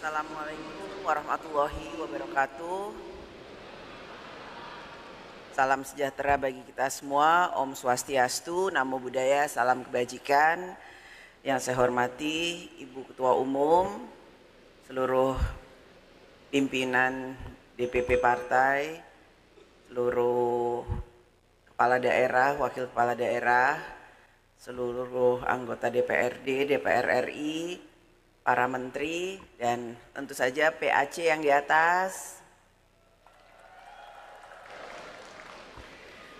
Assalamualaikum warahmatullahi wabarakatuh. Salam sejahtera bagi kita semua. Om Swastiastu, Namo Buddhaya, salam kebajikan. Yang saya hormati Ibu Ketua Umum, seluruh pimpinan DPP Partai, seluruh kepala daerah, wakil kepala daerah, seluruh anggota DPRD, DPR RI, para menteri, dan tentu saja PAC yang di atas.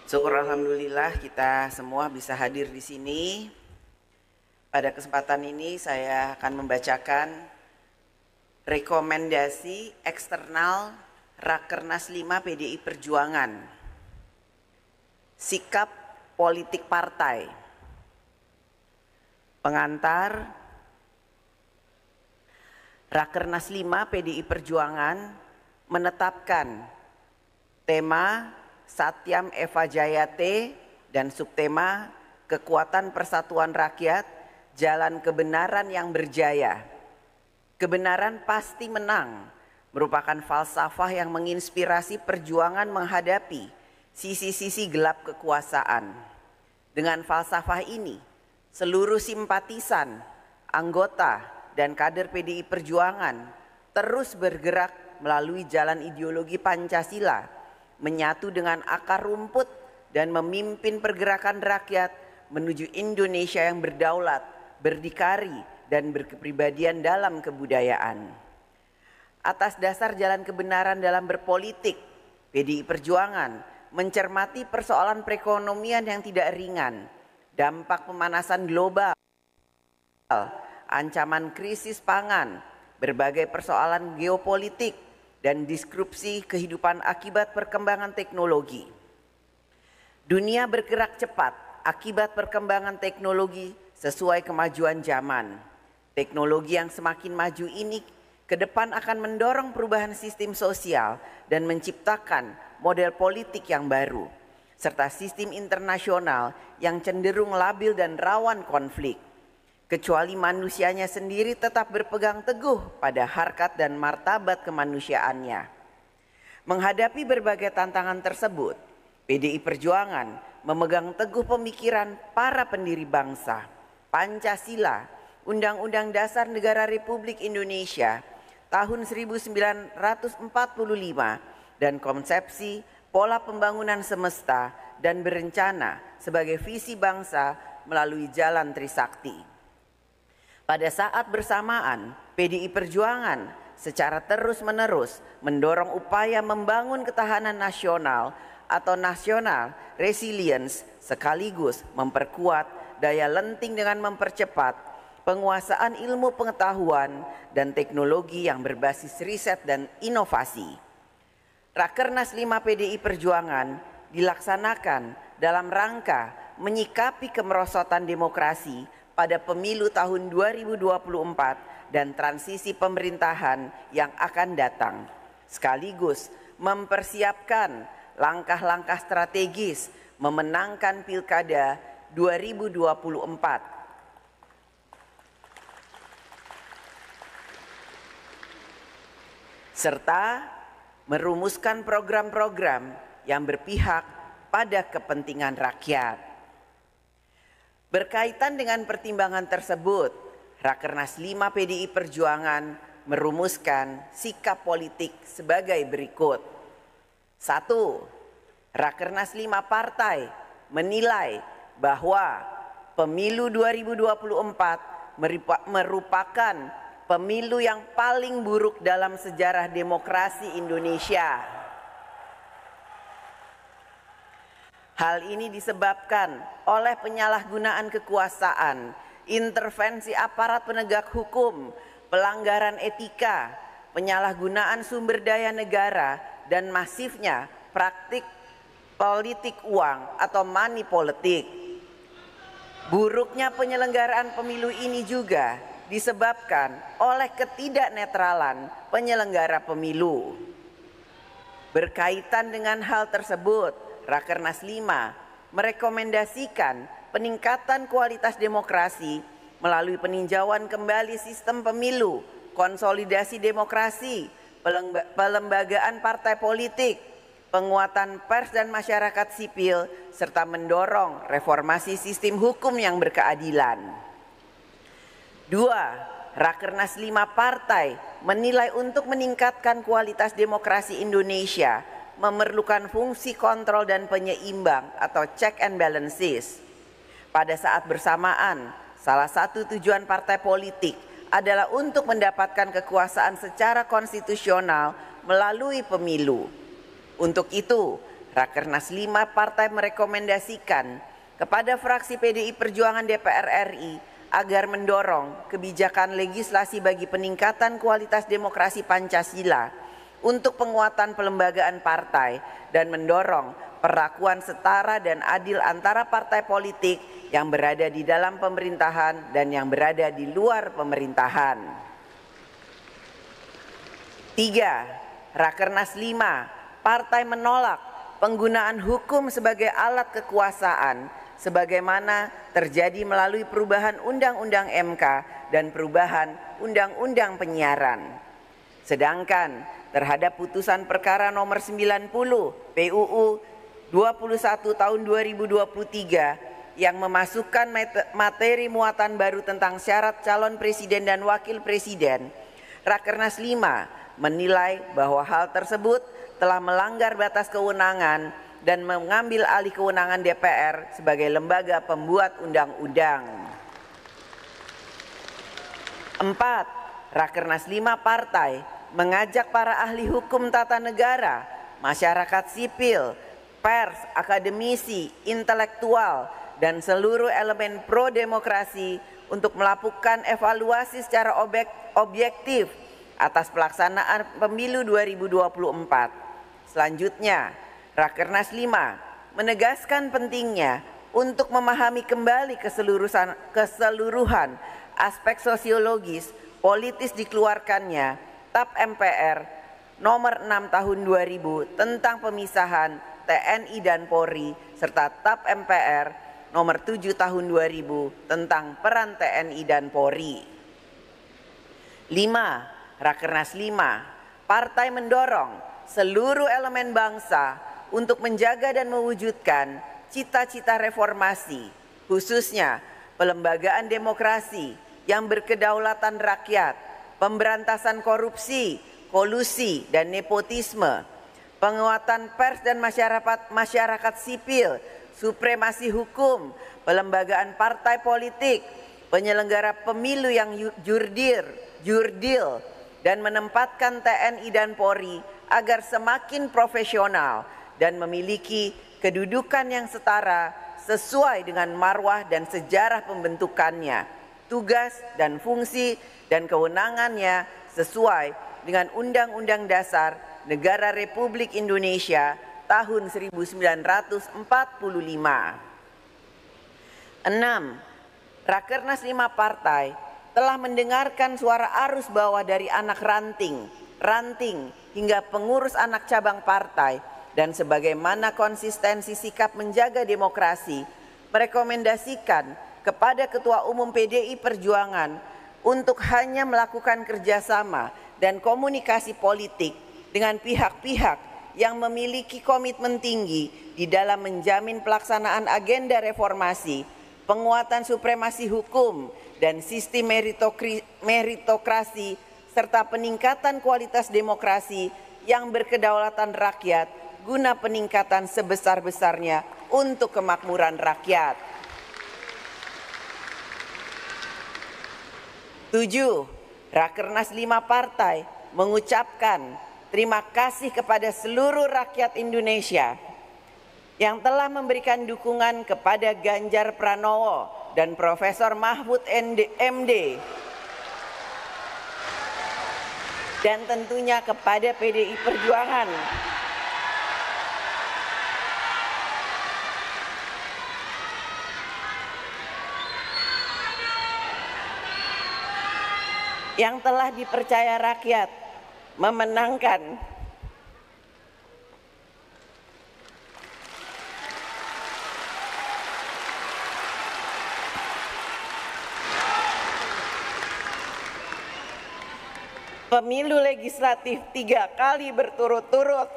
Syukur alhamdulillah kita semua bisa hadir di sini. Pada kesempatan ini saya akan membacakan rekomendasi eksternal Rakernas 5 PDI Perjuangan. Sikap politik partai. Pengantar, Rakernas 5 PDI Perjuangan menetapkan tema Satyam Eva Jayate dan subtema Kekuatan Persatuan Rakyat, Jalan Kebenaran yang Berjaya. Kebenaran pasti menang merupakan falsafah yang menginspirasi perjuangan menghadapi sisi-sisi gelap kekuasaan. Dengan falsafah ini, seluruh simpatisan, anggota, dan kader PDI Perjuangan terus bergerak melalui jalan ideologi Pancasila, menyatu dengan akar rumput dan memimpin pergerakan rakyat menuju Indonesia yang berdaulat, berdikari, dan berkepribadian dalam kebudayaan. Atas dasar jalan kebenaran dalam berpolitik, PDI Perjuangan mencermati persoalan perekonomian yang tidak ringan, dampak pemanasan global, ancaman krisis pangan, berbagai persoalan geopolitik, dan disrupsi kehidupan akibat perkembangan teknologi. Dunia bergerak cepat akibat perkembangan teknologi sesuai kemajuan zaman. Teknologi yang semakin maju ini ke depan akan mendorong perubahan sistem sosial dan menciptakan model politik yang baru, serta sistem internasional yang cenderung labil dan rawan konflik. Kecuali manusianya sendiri tetap berpegang teguh pada harkat dan martabat kemanusiaannya. Menghadapi berbagai tantangan tersebut, PDI Perjuangan memegang teguh pemikiran para pendiri bangsa, Pancasila, Undang-Undang Dasar Negara Republik Indonesia tahun 1945, dan konsepsi pola pembangunan semesta dan berencana sebagai visi bangsa melalui jalan Trisakti. Pada saat bersamaan, PDI Perjuangan secara terus-menerus mendorong upaya membangun ketahanan nasional atau national resilience, sekaligus memperkuat daya lenting dengan mempercepat penguasaan ilmu pengetahuan dan teknologi yang berbasis riset dan inovasi. Rakernas 5 PDI Perjuangan dilaksanakan dalam rangka menyikapi kemerosotan demokrasi pada pemilu tahun 2024 dan transisi pemerintahan yang akan datang, sekaligus mempersiapkan langkah-langkah strategis memenangkan Pilkada 2024. Serta merumuskan program-program yang berpihak pada kepentingan rakyat. Berkaitan dengan pertimbangan tersebut, Rakernas 5 PDI Perjuangan merumuskan sikap politik sebagai berikut. 1. Rakernas 5 partai menilai bahwa pemilu 2024 merupakan pemilu yang paling buruk dalam sejarah demokrasi Indonesia. Hal ini disebabkan oleh penyalahgunaan kekuasaan, intervensi aparat penegak hukum, pelanggaran etika, penyalahgunaan sumber daya negara, dan masifnya praktik politik uang atau money politik. Buruknya penyelenggaraan pemilu ini juga disebabkan oleh ketidaknetralan penyelenggara pemilu. Berkaitan dengan hal tersebut, Rakernas 5 merekomendasikan peningkatan kualitas demokrasi melalui peninjauan kembali sistem pemilu konsolidasi demokrasi, pelembagaan partai politik, penguatan pers dan masyarakat sipil, serta mendorong reformasi sistem hukum yang berkeadilan. 2. Rakernas 5 partai menilai untuk meningkatkan kualitas demokrasi Indonesia memerlukan fungsi kontrol dan penyeimbang atau check and balances. Pada saat bersamaan, salah satu tujuan partai politik adalah untuk mendapatkan kekuasaan secara konstitusional melalui pemilu. Untuk itu, Rakernas 5 partai merekomendasikan kepada fraksi PDI Perjuangan DPR RI agar mendorong kebijakan legislasi bagi peningkatan kualitas demokrasi Pancasila untuk penguatan pelembagaan partai dan mendorong perlakuan setara dan adil antara partai politik yang berada di dalam pemerintahan dan yang berada di luar pemerintahan. 3. Rakernas 5 partai menolak penggunaan hukum sebagai alat kekuasaan sebagaimana terjadi melalui perubahan Undang-Undang MK dan perubahan Undang-Undang Penyiaran. Sedangkan terhadap putusan perkara nomor 90 PUU 21 tahun 2023 yang memasukkan materi muatan baru tentang syarat calon presiden dan wakil presiden, Rakernas 5 menilai bahwa hal tersebut telah melanggar batas kewenangan dan mengambil alih kewenangan DPR sebagai lembaga pembuat undang-undang. 4. Rakernas 5 partai mengajak para ahli hukum tata negara, masyarakat sipil, pers, akademisi, intelektual, dan seluruh elemen pro-demokrasi untuk melakukan evaluasi secara objektif atas pelaksanaan pemilu 2024. Selanjutnya, Rakernas 5 menegaskan pentingnya untuk memahami kembali keseluruhan aspek sosiologis politis dikeluarkannya TAP MPR nomor 6 tahun 2000 tentang pemisahan TNI dan Polri serta TAP MPR nomor 7 tahun 2000 tentang peran TNI dan Polri. 5. Rakernas 5 partai mendorong seluruh elemen bangsa untuk menjaga dan mewujudkan cita-cita reformasi, khususnya pelembagaan demokrasi yang berkedaulatan rakyat, pemberantasan korupsi, kolusi, dan nepotisme, penguatan pers dan masyarakat sipil, supremasi hukum, pelembagaan partai politik, penyelenggara pemilu yang jurdil, dan menempatkan TNI dan Polri agar semakin profesional dan memiliki kedudukan yang setara sesuai dengan marwah dan sejarah pembentukannya, tugas dan fungsi dan kewenangannya sesuai dengan Undang-Undang Dasar Negara Republik Indonesia tahun 1945. 6. Rakernas 5 partai telah mendengarkan suara arus bawah dari anak ranting hingga pengurus anak cabang partai dan sebagaimana konsistensi sikap menjaga demokrasi merekomendasikan kepada Ketua Umum PDI Perjuangan untuk hanya melakukan kerjasama dan komunikasi politik dengan pihak-pihak yang memiliki komitmen tinggi di dalam menjamin pelaksanaan agenda reformasi, penguatan supremasi hukum dan sistem meritokrasi serta peningkatan kualitas demokrasi yang berkedaulatan rakyat guna peningkatan sebesar-besarnya untuk kemakmuran rakyat. 7. Rakernas 5 partai mengucapkan terima kasih kepada seluruh rakyat Indonesia yang telah memberikan dukungan kepada Ganjar Pranowo dan Profesor Mahfud MD dan tentunya kepada PDI Perjuangan yang telah dipercaya rakyat memenangkan pemilu legislatif 3 kali berturut-turut,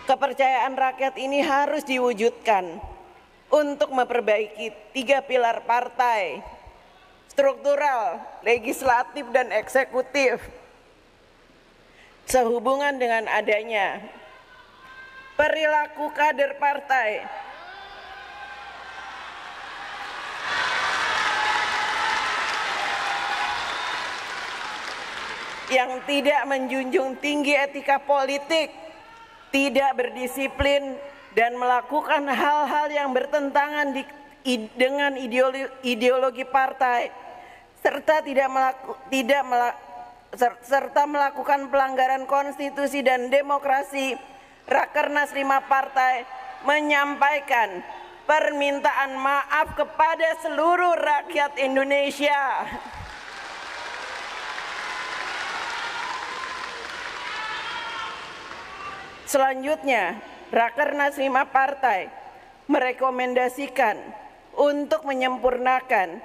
kepercayaan rakyat ini harus diwujudkan untuk memperbaiki 3 pilar partai, struktural, legislatif, dan eksekutif, sehubungan dengan adanya perilaku kader partai yang tidak menjunjung tinggi etika politik, tidak berdisiplin, dan melakukan hal-hal yang bertentangan dengan ideologi partai, serta melakukan pelanggaran konstitusi dan demokrasi. Rakernas 5 partai menyampaikan permintaan maaf kepada seluruh rakyat Indonesia. Selanjutnya, Rakernas 5 partai merekomendasikan untuk menyempurnakan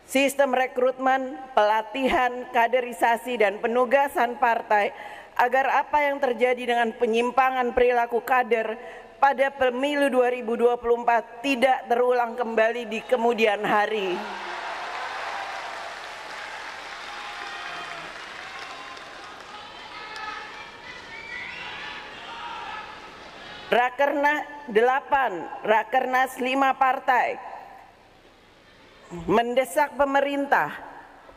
sistem rekrutmen, pelatihan, kaderisasi, dan penugasan partai agar apa yang terjadi dengan penyimpangan perilaku kader pada pemilu 2024 tidak terulang kembali di kemudian hari. Rakernas 8, Rakernas 5 partai mendesak pemerintah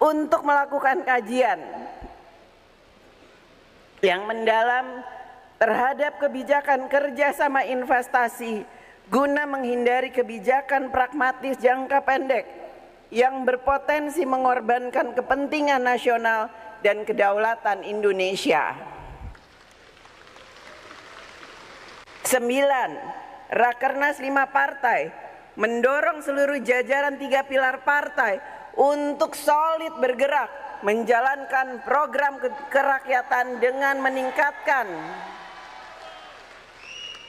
untuk melakukan kajian yang mendalam terhadap kebijakan kerjasama investasi guna menghindari kebijakan pragmatis jangka pendek yang berpotensi mengorbankan kepentingan nasional dan kedaulatan Indonesia. 9. Rakernas 5 partai mendorong seluruh jajaran 3 pilar partai untuk solid bergerak menjalankan program kerakyatan dengan meningkatkan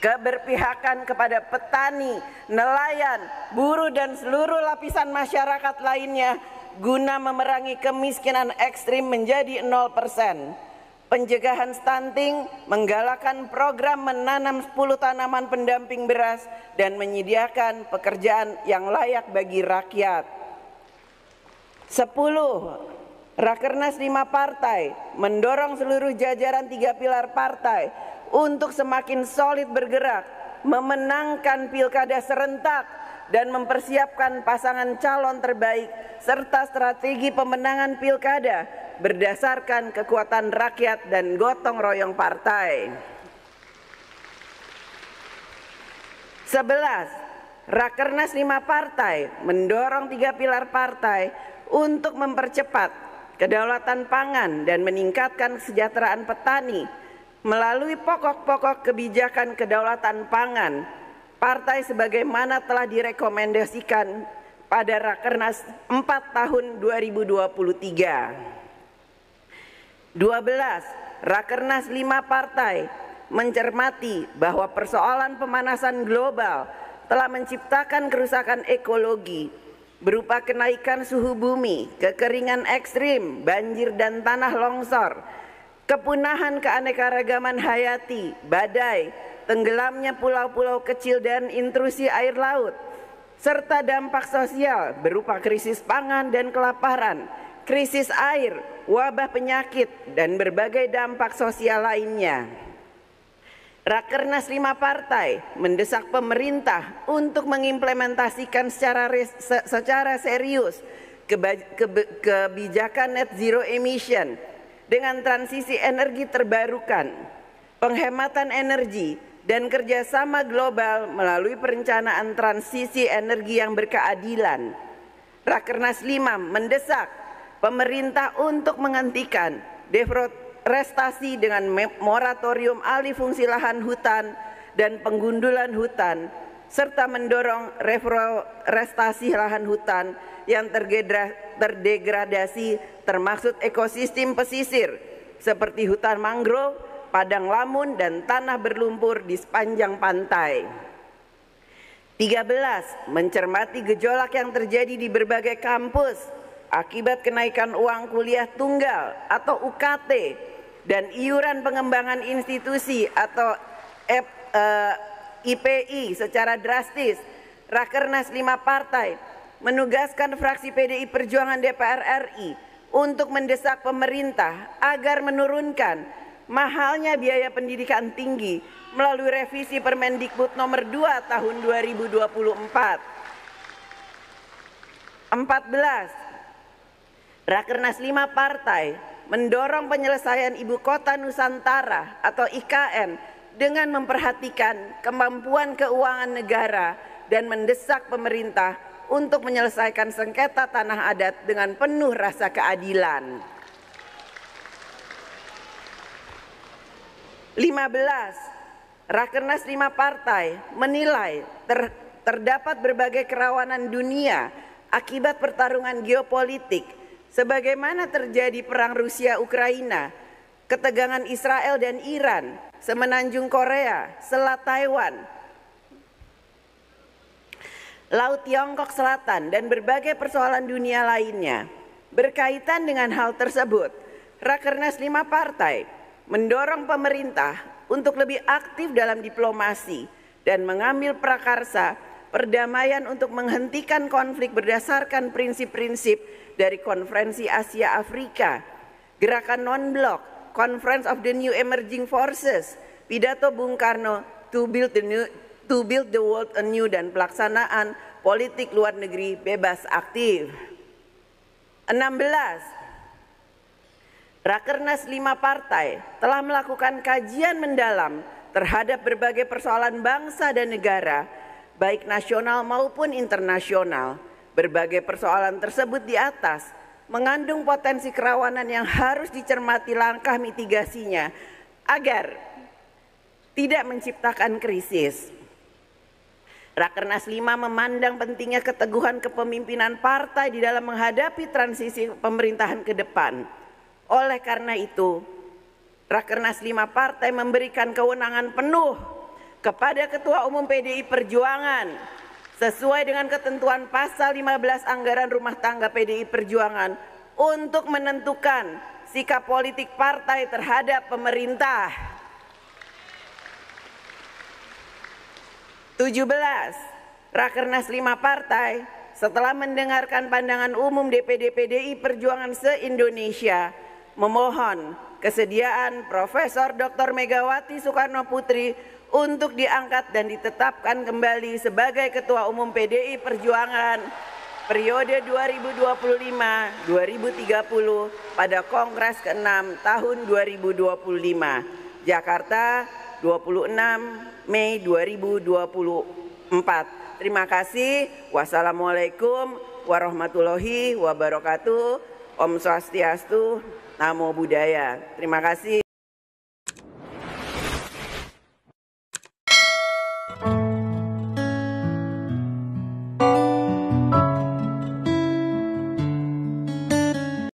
keberpihakan kepada petani, nelayan, buruh, dan seluruh lapisan masyarakat lainnya guna memerangi kemiskinan ekstrim menjadi 0%. Pencegahan stunting, menggalakkan program menanam 10 tanaman pendamping beras, dan menyediakan pekerjaan yang layak bagi rakyat. 10. Rakernas 5 partai mendorong seluruh jajaran 3 pilar partai untuk semakin solid bergerak, memenangkan pilkada serentak, dan mempersiapkan pasangan calon terbaik serta strategi pemenangan pilkada berdasarkan kekuatan rakyat dan gotong royong partai. 11. Rakernas 5 partai mendorong 3 pilar partai untuk mempercepat kedaulatan pangan dan meningkatkan kesejahteraan petani melalui pokok-pokok kebijakan kedaulatan pangan partai sebagaimana telah direkomendasikan pada Rakernas 4 tahun 2023. 12. Rakernas 5 partai mencermati bahwa persoalan pemanasan global telah menciptakan kerusakan ekologi berupa kenaikan suhu bumi, kekeringan ekstrim, banjir dan tanah longsor, kepunahan keanekaragaman hayati, badai, tenggelamnya pulau-pulau kecil dan intrusi air laut, serta dampak sosial berupa krisis pangan dan kelaparan, krisis air, wabah penyakit, dan berbagai dampak sosial lainnya. Rakernas 5 partai mendesak pemerintah untuk mengimplementasikan secara serius kebijakan net zero emission dengan transisi energi terbarukan, penghematan energi, dan kerjasama global melalui perencanaan transisi energi yang berkeadilan. Rakernas 5 mendesak pemerintah untuk menghentikan deforestasi dengan moratorium alih fungsi lahan hutan dan penggundulan hutan, serta mendorong reforestasi lahan hutan yang terdegradasi termasuk ekosistem pesisir, seperti hutan mangrove, padang lamun, dan tanah berlumpur di sepanjang pantai. 13. Mencermati gejolak yang terjadi di berbagai kampus akibat kenaikan uang kuliah tunggal atau UKT dan iuran pengembangan institusi atau IPI secara drastis. Rakernas 5 partai menugaskan fraksi PDI Perjuangan DPR RI untuk mendesak pemerintah agar menurunkan mahalnya biaya pendidikan tinggi melalui revisi Permendikbud nomor 2 tahun 2024. 14. Rakernas 5 partai mendorong penyelesaian Ibu Kota Nusantara atau IKN dengan memperhatikan kemampuan keuangan negara dan mendesak pemerintah untuk menyelesaikan sengketa tanah adat dengan penuh rasa keadilan. 15. Rakernas 5 partai menilai terdapat berbagai kerawanan dunia akibat pertarungan geopolitik sebagaimana terjadi perang Rusia-Ukraina, ketegangan Israel dan Iran, semenanjung Korea, Selat Taiwan, Laut Tiongkok Selatan, dan berbagai persoalan dunia lainnya. Berkaitan dengan hal tersebut, Rakernas 5 partai mendorong pemerintah untuk lebih aktif dalam diplomasi dan mengambil prakarsa perdamaian untuk menghentikan konflik berdasarkan prinsip-prinsip dari Konferensi Asia Afrika, Gerakan Non-Blok, Conference of the New Emerging Forces, Pidato Bung Karno to build the world anew, dan pelaksanaan politik luar negeri bebas aktif. 16. Rakernas 5 partai telah melakukan kajian mendalam terhadap berbagai persoalan bangsa dan negara, baik nasional maupun internasional. Berbagai persoalan tersebut di atas mengandung potensi kerawanan yang harus dicermati langkah mitigasinya agar tidak menciptakan krisis. Rakernas 5 memandang pentingnya keteguhan kepemimpinan partai di dalam menghadapi transisi pemerintahan ke depan. Oleh karena itu, Rakernas 5 partai memberikan kewenangan penuh kepada Ketua Umum PDI Perjuangan sesuai dengan ketentuan pasal 15 Anggaran Rumah Tangga PDI Perjuangan untuk menentukan sikap politik partai terhadap pemerintah. 17. Rakernas 5 partai setelah mendengarkan pandangan umum DPD PDI Perjuangan se-Indonesia memohon kesediaan Profesor Dr. Megawati Soekarno Putri untuk diangkat dan ditetapkan kembali sebagai Ketua Umum PDI Perjuangan periode 2025-2030 pada Kongres ke-6 tahun 2025. Jakarta, 26 Mei 2024. Terima kasih. Wassalamualaikum warahmatullahi wabarakatuh. Om Swastiastu, Namo Buddhaya. Terima kasih.